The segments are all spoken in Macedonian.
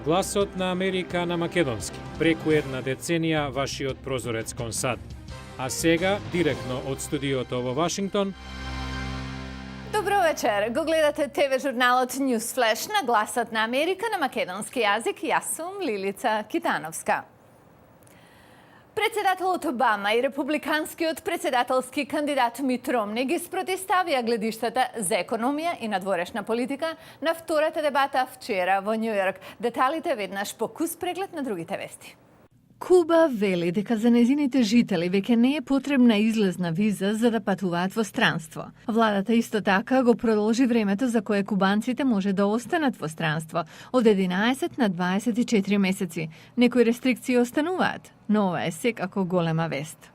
Гласот на Америка на македонски. Преку една деценија вашиот прозорец кон САД. А сега, директно од студиото во Вашингтон. Добро вечер. Го гледате ТВ журналот Newsflash на Гласот на Америка на македонски јазик. Јас сум Лилица Китановска. Председателот Обама и републиканскиот председателски кандидат Мит Ромни ги спротиставија гледиштата за економија и надворешна политика на втората дебата вчера во Њу Јорк. Деталите веднаш по кус преглед на другите вести. Куба вели дека за незините жители веќе не е потребна излезна виза за да патуваат во странство. Владата исто така го продолжи времето за кое кубанците може да останат во странство од 11 на 24 месеци. Некои рестрикции остануваат, но ова е секако голема вест.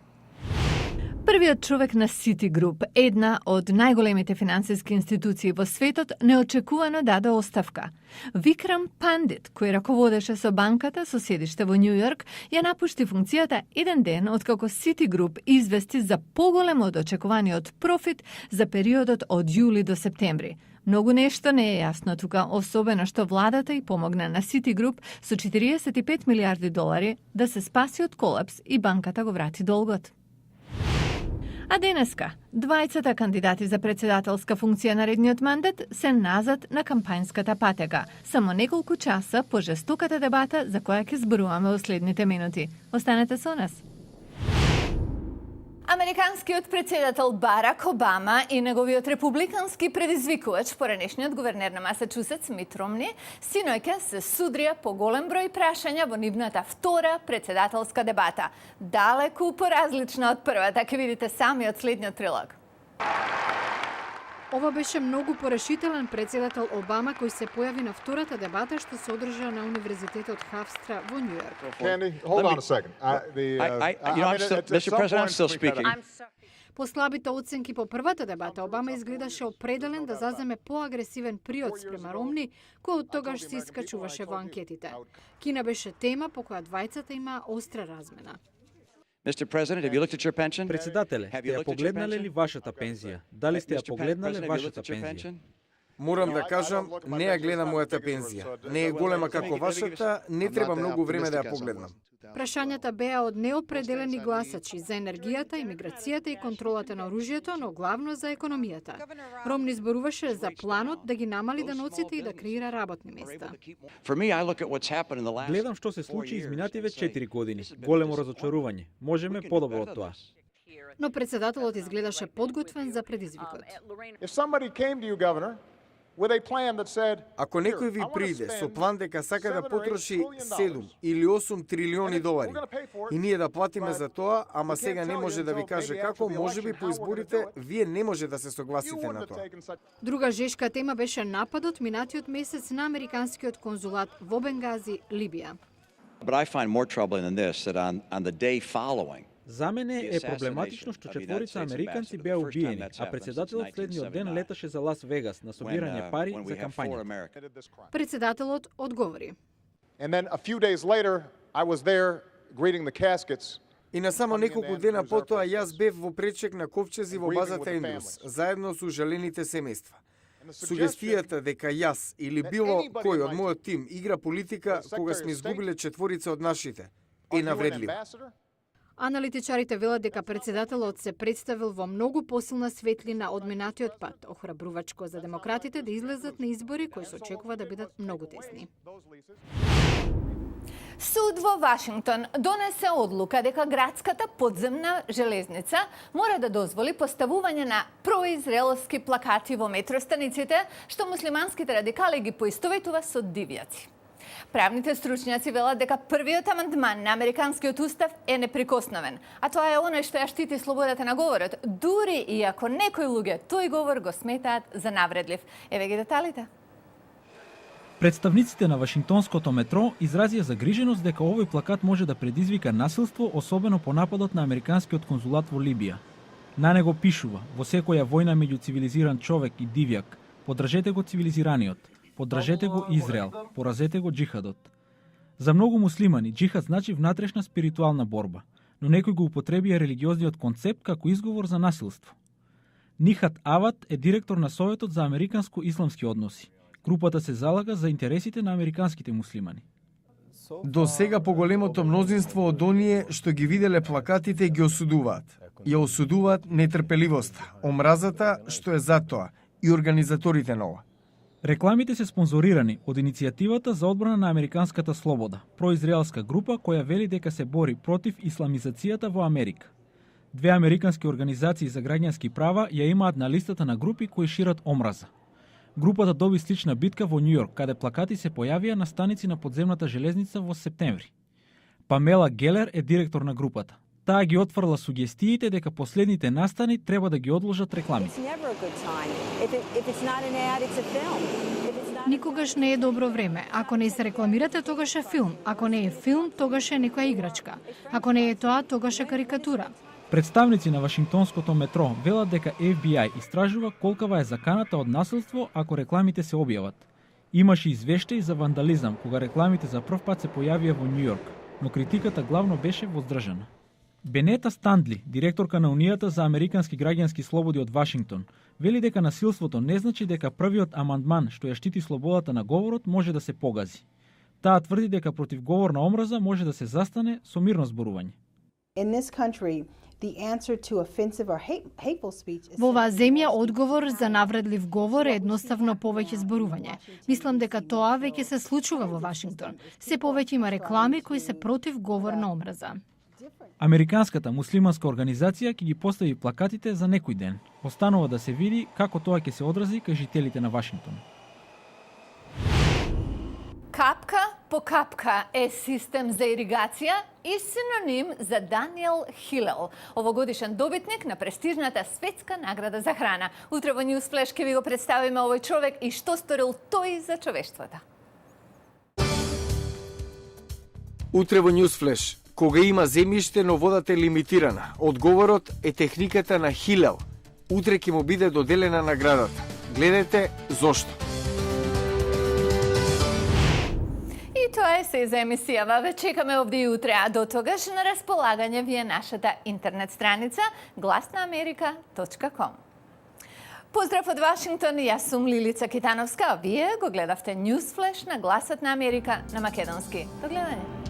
Првиот човек на Citigroup, една од најголемите финансиски институции во светот, неочекувано даде оставка. Викрам Пандит, кој раководеше со банката со седиште во Њу Јорк, ја напушти функцијата еден ден откако Citigroup извести за поголем од очекуваниот профит за периодот од јули до септември. Многу нешто не е јасно тука, особено што владата и помогна на Citigroup со 45 милиарди долари да се спаси од колапс и банката го врати долгот. А денеска, двајцата кандидати за председателска функција на редниот мандат се назад на кампањската патека, само неколку часа по жестоката дебата за која ќе зборуваме во следните минути. Останете со нас. Американскиот председател Барак Обама и неговиот републикански предизвикувач, поранешниот гувернер на Масачусетс Мит Ромни, синоќа се судрија по голем број прашања во нивната втора председателска дебата. Далеку поразлична од првата, ќе видите сами од следниот прилог. Ова беше многу порешителен председател Обама кој се појави на втората дебата што се одржа на Универзитетот Хавстра во Њу Јорк. Candy, hold on a second. Mr. President, I'm still speaking. По слабите оценки по првата дебата, Обама изгледаше определен да заземе поагресивен приод спрема Ромни, кој од тогаш се искачуваше во анкетите. Кина беше тема по која двајцата има остра размена. Председателе, сте ја погледнале ли вашата пензија? Дали сте ја погледнале вашата пензија? Морам да кажам, не ја гледам мојата пензија. Не е голема како вашата, не треба многу време да ја погледнам. Прашањата беа од неопределени гласачи за енергијата, имиграцијата и контролата на оружјето, но главно за економијата. Ромни зборуваше за планот да ги намали даноците и да креира работни места. Гледам што се случи изминативе 4 години. Големо разочарување. Можеме подобро од тоа. Но председателот изгледаше подготвен за предизвикот. Ако некој ви приде со план дека сака да потроши 7 или 8 трилиони долари и ние да платиме за тоа, ама сега не може да ви каже како, можеби по изборите вие не може да се согласите на тоа. Друга жешка тема беше нападот минатиот месец на американскиот конзулат во Бенгази, Либија. За мене е проблематично што четворица американци беа убиени, а председателот следниот ден леташе за Лас Вегас на собирање пари за кампањата. Председателот одговори. И на само неколку дена потоа јас бев во пречек на ковчези во базата Ендрус, заедно со ужалените семејства. Сугестијата дека јас или било кој од мојот тим игра политика кога сме изгубиле четворица од нашите, е навредлива. Аналитичарите велат дека председателот се представил во многу посилна светлина од минатиот пат, охрабрувачко за демократите да излезат на избори кои се очекува да бидат многу тесни. Суд во Вашингтон донесе одлука дека градската подземна железница мора да дозволи поставување на произраелски плакати во метростаниците, што муслиманските радикали ги поистоветува со дивјаци. Правните стручњаци велат дека првиот амандман на американскиот устав е неприкосновен, а тоа е оној што ја штити слободата на говорот, дури и ако некои луѓе тој говор го сметаат за навредлив. Еве ги деталите. Представниците на Вашингтонското метро изразија загриженост дека овој плакат може да предизвика насилство, особено по нападот на американскиот конзулат во Либија. На него пишува: во секоја војна меѓу цивилизиран човек и дивјак, поддржете го цивилизираниот. Поддржете го Израел, поразете го джихадот. За многу муслимани джихад значи внатрешна спиритуална борба, но некои го употребија религиозниот концепт како изговор за насилство. Нихат Ават е директор на Советот за американско-исламски односи. Групата се залага за интересите на американските муслимани. До сега поголемото мнозинство од оние што ги виделе плакатите ги осудуваат. Ја осудуваат нетрпеливоста, омразата што е за тоа и организаторите на ова. Рекламите се спонзорирани од иницијативата за одбрана на американската слобода, произраелска група која вели дека се бори против исламизацијата во Америка. Две американски организации за граѓански права ја имаат на листата на групи кои шират омраза. Групата доби слична битка во Њујорк, каде плакати се појавија на станици на подземната железница во септември. Памела Гелер е директор на групата. Таа ги отфрла сугестиите дека последните настани треба да ги одложат рекламите. Никогаш не е добро време. Ако не се рекламирате, тогаш е филм. Ако не е филм, тогаш е некоја играчка. Ако не е тоа, тогаш е карикатура. Представници на Вашингтонското метро велат дека FBI истражува колкава е заканата од насилство ако рекламите се објават. Имаше извештаи за вандализам кога рекламите за прв пат се појавија во Њујорк, но критиката главно беше воздржана. Бенета Стандли, директорка на Унијата за американски граѓански слободи од Вашингтон, вели дека насилството не значи дека првиот амандман што ја штити слободата на говорот може да се погази. Таа тврди дека против говор на омраза може да се застане со мирно зборување. Во оваа земја одговор за навредлив говор е едноставно повеќе зборување. Мислам дека тоа веќе се случува во Вашингтон. Се повеќе има реклами кои се против говор на омраза. Американската муслиманска организација ќе ги постави плакатите за некој ден. Останува да се види како тоа ќе се одрази кај жителите на Вашингтон. Капка по капка е систем за иригација и синоним за Даниел Хилел, овогодишен добитник на престижната светска награда за храна. Утре во Newsflash ќе ви го представиме овој човек и што сторил тој за човештвото. Утре во Newsflash, кога има земјиште, но водата е лимитирана, одговорот е техниката на Хилел. Утре ќе му биде доделена наградата. Гледайте зошто. И тоа е се за емисијава. Ве чекаме овде и утре, а до тогаш на располагање ви е нашата интернет страница glasnaamerika.com. Поздрав од Вашингтон, јас сум Лилица Китановска, а вие го гледавте Newsflash на Гласот на Америка на македонски. До гледање.